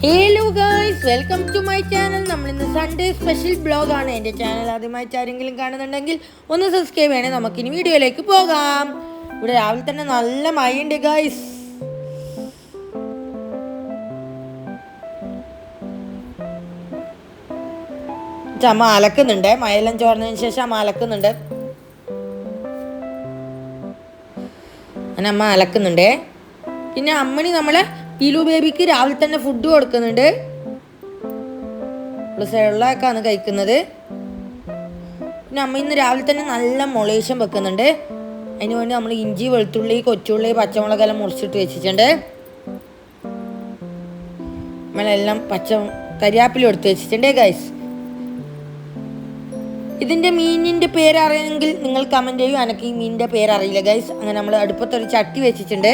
Hello guys, welcome to my channel. നമ്മളിന്ന് Sunday special ബ്ലോഗാണ്. എൻ്റെ ചാനൽ ആദ്യമായിട്ട് ആരെങ്കിലും കാണുന്നുണ്ടെങ്കിൽ ഒന്ന് സബ്സ്ക്രൈബ് ചെയ്യണേ. നമുക്കിനി വീഡിയോയിലേക്ക് പോകാം. ഇവിടെ രാവിലെ തന്നെ നല്ല മഴയുണ്ട് ഗായ്സ്. അമ്മ അലക്കുന്നുണ്ട്. മഴയെല്ലാം ചോർന്നതിന് ശേഷം അമ്മ അലക്കുന്നുണ്ട്. അങ്ങനെ അമ്മ അലക്കുന്നുണ്ട്. പിന്നെ അമ്മണി നമ്മളെ പിലു ബേബിക്ക് രാവിലെ തന്നെ ഫുഡ് കൊടുക്കുന്നുണ്ട്. സെള്ളൊക്കെയാണ് കഴിക്കുന്നത്. പിന്നെ അമ്മ ഇന്ന് രാവിലെ തന്നെ നല്ല മൊളേഷൻ വെക്കുന്നുണ്ട്. അതിന് വേണ്ടി നമ്മൾ ഇഞ്ചി, വെളുത്തുള്ളി, കൊച്ചുള്ളി, പച്ചമുളകെല്ലാം മുറിച്ചിട്ട് വെച്ചിട്ടുണ്ട്. നമ്മളെല്ലാം കരിയാപ്പില എടുത്ത് വെച്ചിട്ടുണ്ട് ഗൈസ്. ഇതിൻ്റെ മീനിൻ്റെ പേരറിയെങ്കിൽ നിങ്ങൾ കമൻറ്റ് ചെയ്യും. എനിക്ക് ഈ മീനിൻ്റെ പേരറിയില്ല ഗൈസ്. അങ്ങനെ നമ്മൾ അടുപ്പത്തൊരു ചട്ടി വെച്ചിട്ടുണ്ട്.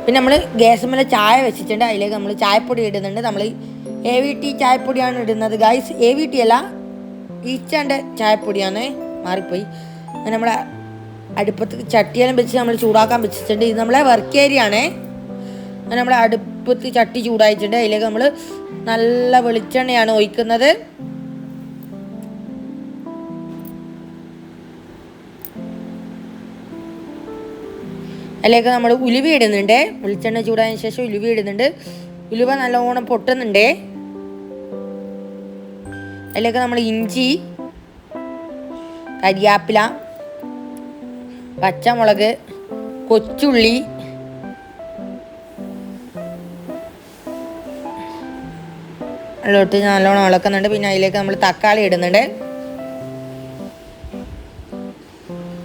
പിന്നെ നമ്മൾ ഗ്യാസ് മേലെ ചായ വെച്ചിട്ടുണ്ട്. അതിലേക്ക് നമ്മൾ ചായപ്പൊടി ഇടുന്നുണ്ട്. നമ്മൾ AVT ചായപ്പൊടിയാണ് ഇടുന്നത് ഗൈസ്. AVT അല്ല, ഈച്ചാൻ്റെ ചായപ്പൊടിയാണ്, മാറിപ്പോയി. അങ്ങനെ നമ്മൾ അടുപ്പത്ത് ചട്ടിയെല്ലാം വെച്ച് നമ്മൾ ചൂടാക്കാൻ വെച്ചിട്ടുണ്ട്. ഇത് നമ്മളെ വർക്ക് ഏരിയ ആണ്. അങ്ങനെ നമ്മൾ അടുപ്പത്ത് ചട്ടി ചൂടായിട്ടുണ്ട്. അതിലേക്ക് നമ്മൾ നല്ല വെളിച്ചെണ്ണയാണ് ഒഴിക്കുന്നത്. അതിലേക്ക് നമ്മൾ ഉലുവ ഇടുന്നുണ്ട്. വെളിച്ചെണ്ണ ചൂടായതിനു ശേഷം ഉലുവ ഇടുന്നുണ്ട്. ഉലുവ നല്ലോണം പൊട്ടുന്നുണ്ട്. അതിലേക്ക് നമ്മൾ ഇഞ്ചി, കരിയാപ്പില, പച്ചമുളക്, കൊച്ചുള്ളി, അതിലോട്ട് നല്ലോണം ഇളക്കുന്നുണ്ട്. പിന്നെ അതിലേക്ക് നമ്മൾ തക്കാളി ഇടുന്നുണ്ട്.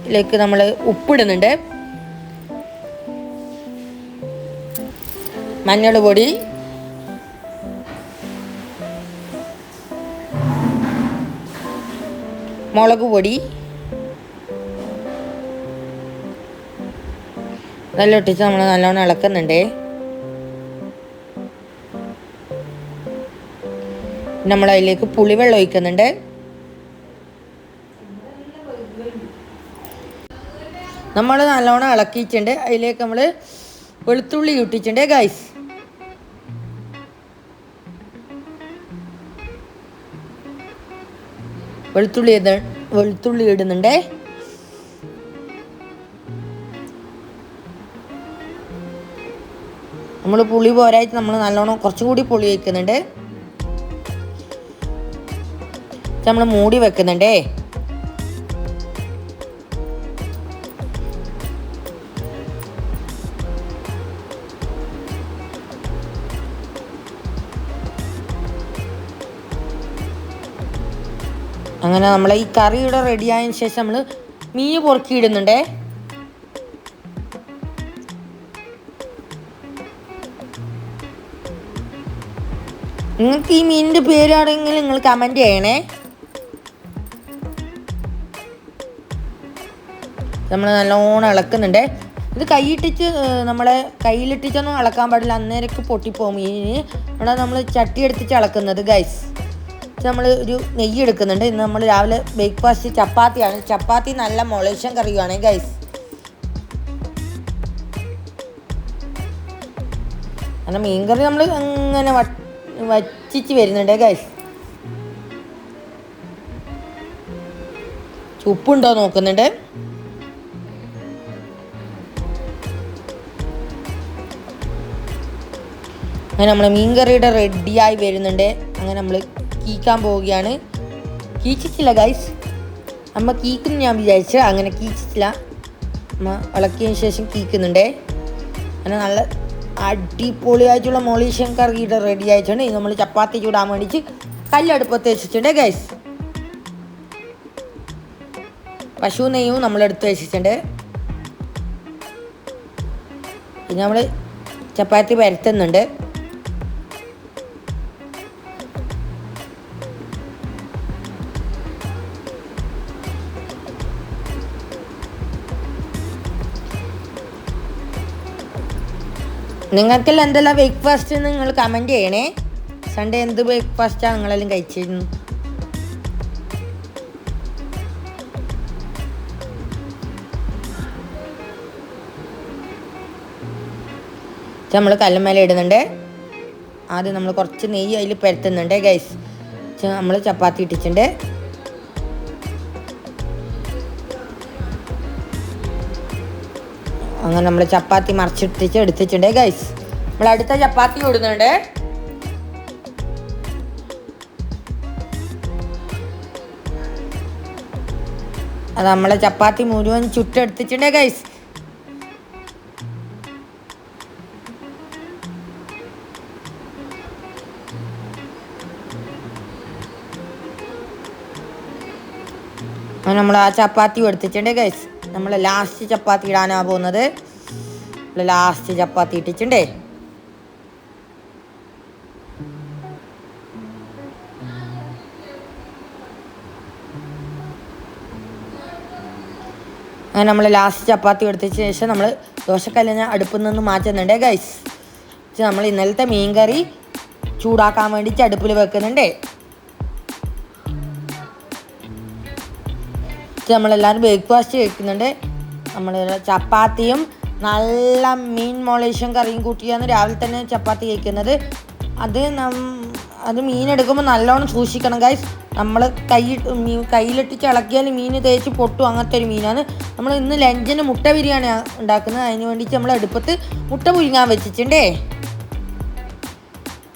ഇതിലേക്ക് നമ്മൾ ഉപ്പിടുന്നുണ്ട്, മഞ്ഞൾ പൊടി, മുളക് പൊടി, ഇതെല്ലാം ഇട്ടിട്ട് നമ്മൾ നല്ലോണം ഇളക്കുന്നുണ്ട്. നമ്മൾ അതിലേക്ക് പുളിവെള്ളം ഒഴിക്കുന്നുണ്ട്. നമ്മൾ നല്ലോണം ഇളക്കിയിട്ടുണ്ട്. അതിലേക്ക് നമ്മൾ വെളുത്തുള്ളി ഇട്ടിട്ടുണ്ട് ഗൈസ്. വെളുത്തുള്ളി ഇടുന്നുണ്ട്. നമ്മൾ പുളി പോരായിട്ട് നമ്മൾ നല്ലോണം കുറച്ചുകൂടി പുളി വയ്ക്കുന്നുണ്ട്. നമ്മൾ മൂടി വെക്കുന്നുണ്ടേ. അങ്ങനെ നമ്മൾ ഈ കറിയുടെ റെഡിയായതിനു ശേഷം നമ്മൾ മീൻ പൊറുക്കിയിടുന്നുണ്ടേ. നിങ്ങൾക്ക് ഈ മീനിൻ്റെ പേരാണെങ്കിൽ നിങ്ങൾ കമൻറ്റ് ചെയ്യണേ. നമ്മൾ നല്ലോണം ഇളക്കുന്നുണ്ട്. ഇത് നമ്മളെ കയ്യിലിട്ടിച്ചൊന്നും ഇളക്കാൻ പാടില്ല, അന്നേരക്ക് പൊട്ടിപ്പോകും മീനിന്. അവിടെ നമ്മൾ ചട്ടി എടുത്തിട്ട് ഇളക്കുന്നത് ഗൈസ്. നമ്മൾ ഒരു നെയ്യ് എടുക്കുന്നുണ്ട്. ഇന്ന് നമ്മൾ രാവിലെ ബ്രേക്ക്ഫാസ്റ്റ് ചപ്പാത്തിയാണ്. ചപ്പാത്തി നല്ല മൊളേഷൻ കറിയുമാണ് ഗൈസ്. അങ്ങനെ മീൻകറി നമ്മൾ അങ്ങനെ വച്ചിച്ച് വരുന്നുണ്ട് ഗൈസ്. ഉപ്പുണ്ടോ നോക്കുന്നുണ്ട്. അങ്ങനെ നമ്മൾ മീൻകറിയുടെ റെഡിയായി വരുന്നുണ്ട്. അങ്ങനെ നമ്മൾ കീക്കാൻ പോവുകയാണ്. കീച്ചിട്ടില്ല ഗൈസ്, അമ്മ കീക്കുന്നു ഞാൻ വിചാരിച്ചു. അങ്ങനെ കീച്ചിട്ടില്ല, അമ്മ ഇളക്കിയതിന് ശേഷം കീക്കുന്നുണ്ട്. അങ്ങനെ നല്ല അടിപൊളിയായിട്ടുള്ള മൊളീഷ്യൻ കറിയുടെ റെഡി ആയിട്ടുണ്ട്. ഇത് നമ്മൾ ചപ്പാത്തി ചൂടാൻ വേണ്ടിയിട്ട് കല്ലടുപ്പത്ത് വെച്ചിട്ടുണ്ട് ഗൈസ്. പശു നെയ്യും നമ്മളെടുത്ത് വെച്ചിട്ടുണ്ട്. പിന്നെ നമ്മൾ ചപ്പാത്തി പരത്തുന്നുണ്ട്. നിങ്ങൾക്കെല്ലാം എന്തെല്ലാം ബ്രേക്ക്ഫാസ്റ്റ് നിങ്ങൾ കമൻറ്റ് ചെയ്യണേ. സൺഡേ എന്ത് ബ്രേക്ക്ഫാസ്റ്റാണ് നിങ്ങളെല്ലാം നമ്മൾ കല്ലുമേലെ ഇടുന്നുണ്ട്. ആദ്യം നമ്മൾ കുറച്ച് നെയ്യ് അതിൽ പരത്തുന്നുണ്ട് ഗൈസ്. നമ്മൾ ചപ്പാത്തി ഇട്ടിട്ടുണ്ട്. അങ്ങനെ നമ്മൾ ചപ്പാത്തി മറിച്ചിട്ടിച്ച് എടുത്തിട്ടുണ്ട് ഗൈസ്. നമ്മൾ അടുത്ത ചപ്പാത്തി ഇടുന്നുണ്ട്. അത് നമ്മളെ ചപ്പാത്തി മുഴുവൻ ചുട്ടെടുത്തിട്ടുണ്ട് ഗൈസ്. നമ്മൾ ആ ചപ്പാത്തി എടുത്തിട്ടുണ്ട് ഗൈസ്. നമ്മൾ ലാസ്റ്റ് ചപ്പാത്തി ഇടാനാണ് പോകുന്നത്. ലാസ്റ്റ് ചപ്പാത്തി ഇട്ടിട്ടുണ്ടേ. അങ്ങനെ നമ്മൾ ലാസ്റ്റ് ചപ്പാത്തി എടുത്തതിന് ശേഷം നമ്മൾ ദോശക്കല്ലിനെ അടുപ്പിൽ നിന്ന് മാറ്റുന്നുണ്ട് ഗൈസ്. നമ്മൾ ഇന്നലത്തെ മീൻ കറി ചൂടാക്കാൻ വേണ്ടിയിട്ട് അടുപ്പിൽ വെക്കുന്നുണ്ട്. നമ്മളെല്ലാവരും ബ്രേക്ക്ഫാസ്റ്റ് കഴിക്കുന്നുണ്ട്. നമ്മൾ ചപ്പാത്തിയും നല്ല മീൻ മോളേഷൻ കറിയും കൂട്ടിയാണ് രാവിലെ തന്നെ ചപ്പാത്തി കഴിക്കുന്നത്. അത് മീനെടുക്കുമ്പോൾ നല്ലോണം സൂക്ഷിക്കണം ഗൈസ്. നമ്മൾ കയ്യിലിട്ട് ഇളക്കിയാൽ മീൻ തേച്ച് പൊട്ടും, അങ്ങനത്തെ ഒരു മീനാണ്. നമ്മൾ ഇന്ന് ലഞ്ചിന് മുട്ട ബിരിയാണി ഉണ്ടാക്കുന്നത്. അതിന് വേണ്ടിയിട്ട് നമ്മൾ അടുപ്പത്ത് മുട്ട പുഴുങ്ങാൻ വെച്ചിട്ടുണ്ടേ.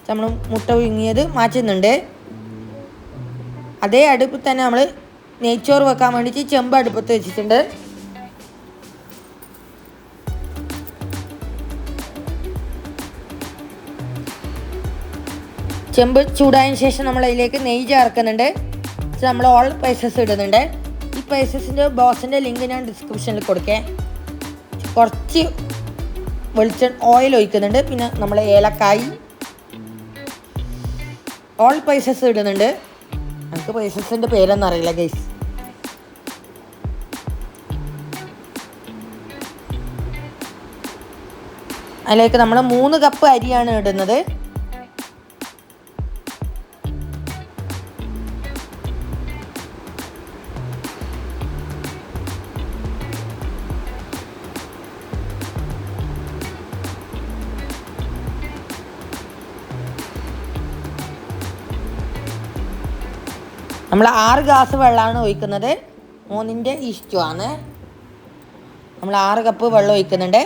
നമ്മൾ മുട്ട പുഴുങ്ങിയത് മാറ്റുന്നുണ്ട്. അതേ അടുപ്പിൽ തന്നെ നമ്മൾ നെയ്ച്ചോറ് വെക്കാൻ വേണ്ടിയിട്ട് ചെമ്പ് അടുപ്പത്ത് വെച്ചിട്ടുണ്ട്. ചെമ്പ് ചൂടായതിന് ശേഷം നമ്മൾ അതിലേക്ക് നെയ്യ് ചേർക്കുന്നുണ്ട്. നമ്മൾ ഓൾ പൈസസ് ഇടുന്നുണ്ട്. ഈ പൈസസിൻ്റെ ബോസിൻ്റെ ലിങ്ക് ഞാൻ ഡിസ്ക്രിപ്ഷനിൽ കൊടുക്കാം. കുറച്ച് ഓയിൽ ഒഴിക്കുന്നുണ്ട്. പിന്നെ നമ്മൾ ഏലക്കായി ഓൾ പൈസസ് ഇടുന്നുണ്ട്. നമുക്ക് പൈസസിൻ്റെ പേരൊന്നും അറിയില്ല ഗൈസ്. അതിലേക്ക് നമ്മൾ 3 കപ്പ് അരിയാണ് ഇടുന്നത്. നമ്മൾ 6 ഗ്ലാസ് വെള്ളമാണ് ഒഴിക്കുന്നത്. 3ൻ്റെ ഇഷ്ടമാണ്. നമ്മൾ 6 കപ്പ് വെള്ളം ഒഴിക്കുന്നുണ്ട്.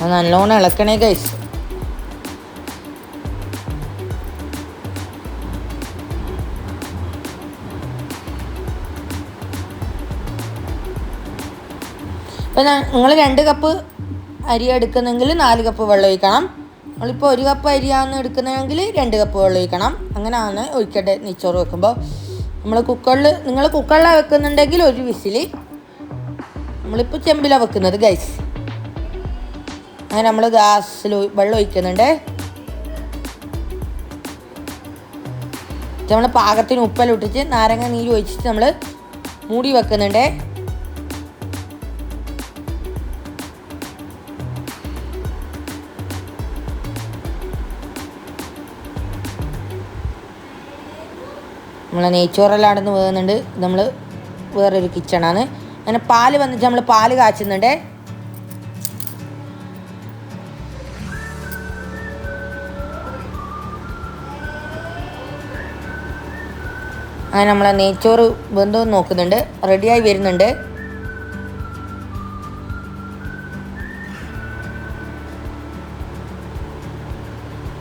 അത് നല്ലോണം ഇളക്കണേ ഗൈസ്. ഇപ്പം നിങ്ങൾ 2 കപ്പ് അരി എടുക്കുന്നെങ്കിൽ 4 കപ്പ് വെള്ളം ഒഴിക്കണം. നമ്മളിപ്പോൾ 1 കപ്പ് അരിയാണ് എടുക്കുന്നതെങ്കിൽ 2 കപ്പ് വെള്ളം ഒഴിക്കണം. അങ്ങനെയാണ് ഒഴിക്കേണ്ടത് നെയ്ച്ചോറ് വെക്കുമ്പോൾ. നിങ്ങൾ കുക്കറിലാണ് വെക്കുന്നുണ്ടെങ്കിൽ 1 വിസിൽ. നമ്മളിപ്പോൾ ചെമ്പിലാണ് വെക്കുന്നത് ഗൈസ്. അങ്ങനെ നമ്മൾ ഗ്യാസിൽ വെള്ളം ഒഴിക്കുന്നുണ്ട്. നമ്മൾ പാകത്തിന് ഉപ്പെല്ലാം ഇട്ടിട്ട് നാരങ്ങ നീര് ഒഴിച്ചിട്ട് നമ്മൾ മൂടി വെക്കുന്നുണ്ട്. നമ്മളെ നെയ്ച്ചോറെല്ലാം അടന്ന് വേകുന്നുണ്ട്. നമ്മൾ വേറൊരു കിച്ചണാണ്. അങ്ങനെ പാല് വന്നിട്ട് നമ്മൾ പാല് കാച്ചുന്നുണ്ട്. അങ്ങനെ നമ്മളെ നെയ്ച്ചോറ് വെന്തോ നോക്കുന്നുണ്ട്. റെഡിയായി വരുന്നുണ്ട്.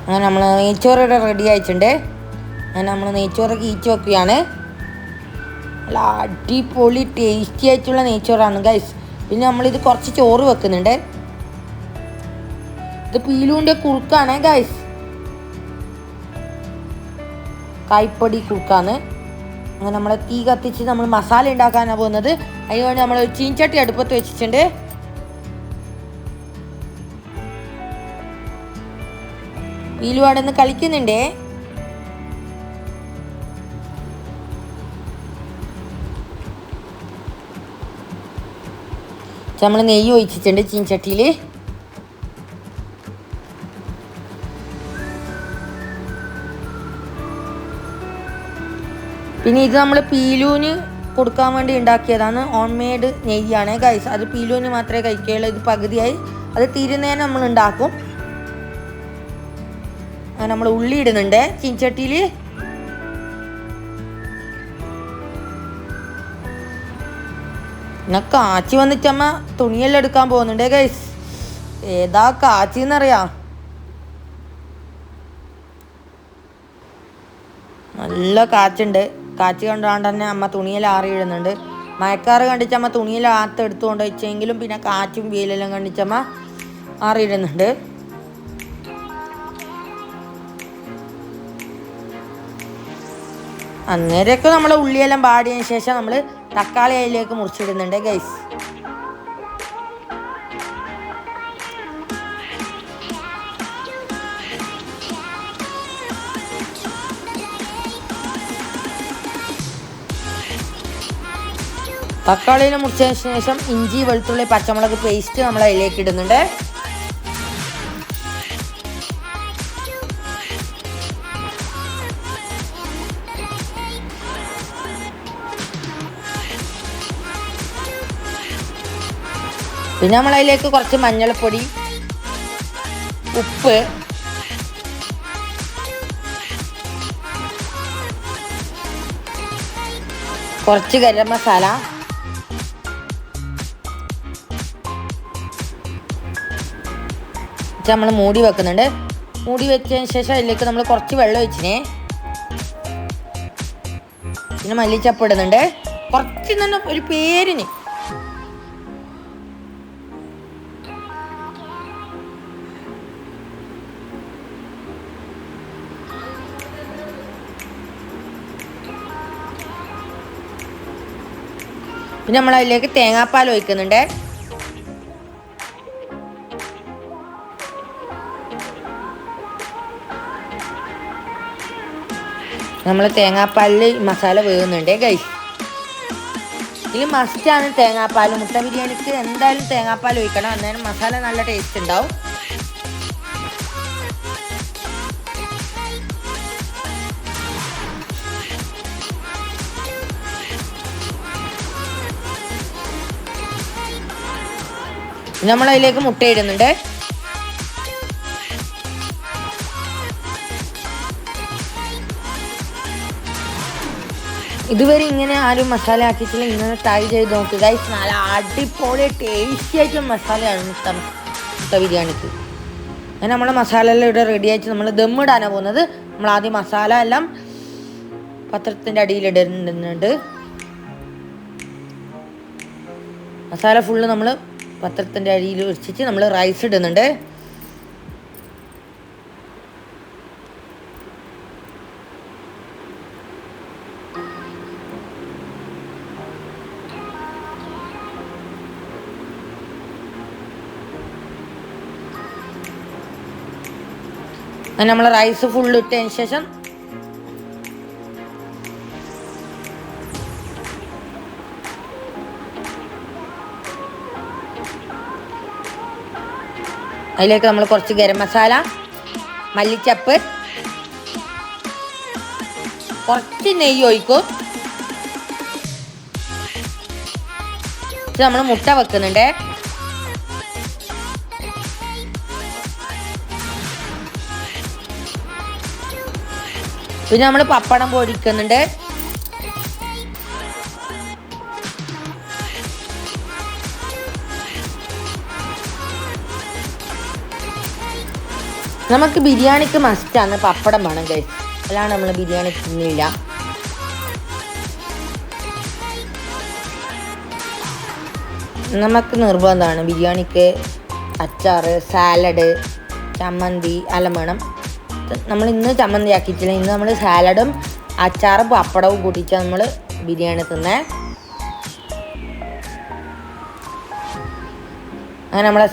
അങ്ങനെ നമ്മൾ നെയ്ച്ചോറ് ഇവിടെ റെഡി ആയിട്ടുണ്ട്. അങ്ങനെ നമ്മൾ നെയ്ച്ചോറൊക്കെ ഈച്ച് വെക്കുകയാണ്. നല്ല അടിപൊളി ടേസ്റ്റി ആയിട്ടുള്ള നെയ്ച്ചോറാണ് ഗൈസ്. പിന്നെ നമ്മളിത് കുറച്ച് ചോറ് വെക്കുന്നുണ്ട്. ഇത് പീലൂൻ്റെ കുറുക്കാണ് ഗൈസ്. കായ്പൊടി കുറുക്കാണ്. അങ്ങനെ നമ്മൾ തീ കത്തിച്ച് നമ്മൾ മസാല ഉണ്ടാക്കാനാണ് പോകുന്നത്. അതിനുവേണ്ടി നമ്മൾ ഒരു ചീൻചട്ടി അടുപ്പത്ത് വെച്ചിട്ടുണ്ട്. പീലു അവിടെ നിന്ന് കളിക്കുന്നുണ്ടേ. നമ്മൾ നെയ്യ് ഒഴിച്ചിട്ടുണ്ട് ചീൻചട്ടിയിൽ. പിന്നെ ഇത് നമ്മൾ പീലൂന് കൊടുക്കാൻ വേണ്ടി ഉണ്ടാക്കിയതാണ്. ഓൺ മെയ്ഡ് നെയ്യാണ് ഗൈസ്. അത് പീലൂന് മാത്രമേ കഴിക്കുകയുള്ളൂ. ഇത് പകുതിയായി, അത് തീരുന്നതിന് നമ്മൾ ഉണ്ടാക്കും. നമ്മൾ ഉള്ളി ഇടുന്നുണ്ട് ചീൻചട്ടിയിൽ. പിന്നെ കാച്ചി വന്നിട്ടമ്മ തുണിയെല്ലാം എടുക്കാൻ പോകുന്നുണ്ട് ഗൈസ്. ഏതാ കാച്ചിന്നറിയാം, നല്ല കാച്ചുണ്ട്. കാച്ചി കണ്ടാണ്ട് തന്നെ അമ്മ തുണിയെല്ലാം ആറിയിടുന്നുണ്ട്. മഴക്കാറ് കണ്ടിച്ചമ്മ തുണിയെല്ലാം എടുത്തുകൊണ്ട് വെച്ചെങ്കിലും പിന്നെ കാറ്റും വെയിലെല്ലാം കണ്ടിച്ചമ്മ ആറിയിടുന്നുണ്ട്. അന്നേരമൊക്കെ നമ്മൾ ഉള്ളിയെല്ലാം പാടിയതിന് ശേഷം നമ്മൾ തക്കാളി അതിലേക്ക് മുറിച്ചിടുന്നുണ്ട് ഗൈസ്. തക്കാളിനെ മുറിച്ചതിന് ശേഷം ഇഞ്ചി വെളുത്തുള്ളി പച്ചമുളക് പേസ്റ്റ് നമ്മൾ അതിലേക്ക് ഇടുന്നുണ്ട്. പിന്നെ നമ്മൾ അതിലേക്ക് കുറച്ച് മഞ്ഞൾപ്പൊടി, ഉപ്പ്, കുറച്ച് ഗരം മസാല, നമ്മൾ മൂടി വെക്കുന്നുണ്ട്. മൂടി വെച്ചതിന് ശേഷം അതിലേക്ക് നമ്മൾ കുറച്ച് വെള്ളം ഒഴിച്ചിനെ. പിന്നെ മല്ലിച്ചപ്പ് ഇടുന്നുണ്ട് കുറച്ച് തന്നെ ഒരു പേരിന്. പിന്നെ നമ്മൾ അതിലേക്ക് തേങ്ങാപ്പാൽ ഒഴിക്കുന്നുണ്ട്. നമ്മൾ തേങ്ങാപ്പാലിൽ മസാല വേകുന്നുണ്ട് ഗൈസ്. ഇതിൽ മസ്റ്റാണ് തേങ്ങാപ്പാൽ. മുട്ട ബിരിയാണിക്ക് എന്തായാലും തേങ്ങാപ്പാൽ ഒഴിക്കണം, അന്നേരം മസാല നല്ല ടേസ്റ്റ് ഉണ്ടാവും. നമ്മൾ അതിലേക്ക് മുട്ട ഇടുന്നുണ്ട്. ഇതുവരെ ഇങ്ങനെ ആരും മസാല ആക്കിയിട്ടില്ല, ഇങ്ങനെ ട്രൈ ചെയ്ത് നോക്കുക ഗൈസ്. നല്ല അടിപൊളി ടേസ്റ്റി ആയിട്ടുള്ള മസാലയാണ് മുട്ട ബിരിയാണിക്ക്. അങ്ങനെ നമ്മളെ മസാല എല്ലാം ഇവിടെ റെഡി ആയിട്ട് നമ്മൾ ദമ്മിടാനാണ് പോകുന്നത്. നമ്മൾ ആദ്യം മസാല എല്ലാം പത്രത്തിൻ്റെ അടിയിൽ ഇടുന്നുണ്ട്. മസാല ഫുള്ള് നമ്മൾ പത്രത്തിൻ്റെ അടിയിൽ വെച്ചിട്ട് നമ്മൾ റൈസ് ഇടുന്നുണ്ട്. അങ്ങനെ നമ്മൾ റൈസ് ഫുള്ള് ഇട്ടതിന് ശേഷം അതിലേക്ക് നമ്മൾ കുറച്ച് ഗരം മസാല, മല്ലിച്ചപ്പ്, കുറച്ച് നെയ്യ് ഒഴിക്കും. നമ്മൾ മുട്ട വെക്കുന്നുണ്ട്. പിന്നെ നമ്മൾ പപ്പടം പൊടിക്കുന്നുണ്ട്. നമുക്ക് ബിരിയാണിക്ക് മസ്റ്റാണ് പപ്പടം വേണം ഗൈസ്, അല്ലാണ്ട് നമ്മൾ ബിരിയാണി തിന്നില്ല. നമുക്ക് നിർബന്ധമാണ് ബിരിയാണിക്ക് അച്ചാറ്, സാലഡ്, ചമ്മന്തി എല്ലാം വേണം. നമ്മൾ ഇന്ന് ചമ്മന്തി ആക്കിയിട്ടില്ല, ഇന്ന് നമ്മൾ സാലഡും അച്ചാറും പപ്പടവും കൂട്ടിച്ചാൽ നമ്മൾ ബിരിയാണി തിന്നേ. അങ്ങനെ നമ്മളെ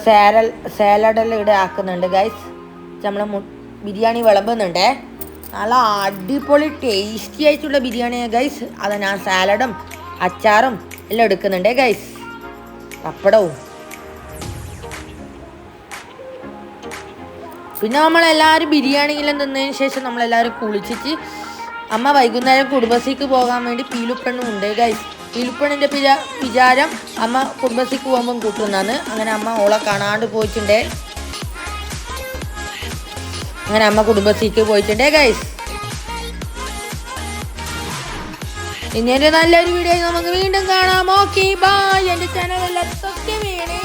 സാലഡെല്ലാം ഇവിടെ ആക്കുന്നുണ്ട് ഗൈസ്. നമ്മൾ ബിരിയാണി വിളമ്പുന്നുണ്ട്. നല്ല അടിപൊളി ടേസ്റ്റി ആയിട്ടുള്ള ബിരിയാണിയാണ് ഗൈസ്. അത് ഞാൻ സാലഡും അച്ചാറും എല്ലാം എടുക്കുന്നുണ്ട് ഗൈസ്, പപ്പടവും. പിന്നെ നമ്മളെല്ലാവരും ബിരിയാണിയെല്ലാം തിന്നതിന് ശേഷം നമ്മളെല്ലാവരും കുളിച്ചിട്ട് അമ്മ വൈകുന്നേരം കുടുംബശ്രീക്ക് പോകാൻ വേണ്ടി പീലുപ്പണ്ണും ഉണ്ട് ഗൈസ്. പീലുപ്പണ്ണിൻ്റെ വിചാരം അമ്മ കുടുംബശ്രീക്ക് പോകുമ്പം കൂട്ടുന്നതാണ്. അങ്ങനെ അമ്മ ഓളെ കാണാണ്ട് പോയിട്ടുണ്ട്. അങ്ങനെ അമ്മ കുടുംബശ്രീക്ക് പോയിട്ടുണ്ട് ഗൈസ്. ഇനി ഒരു നല്ലൊരു വീഡിയോ നമുക്ക് വീണ്ടും കാണാം. Okay bye. എൻ്റെ ചാനൽ എല്ലാവർക്കും വേണേ.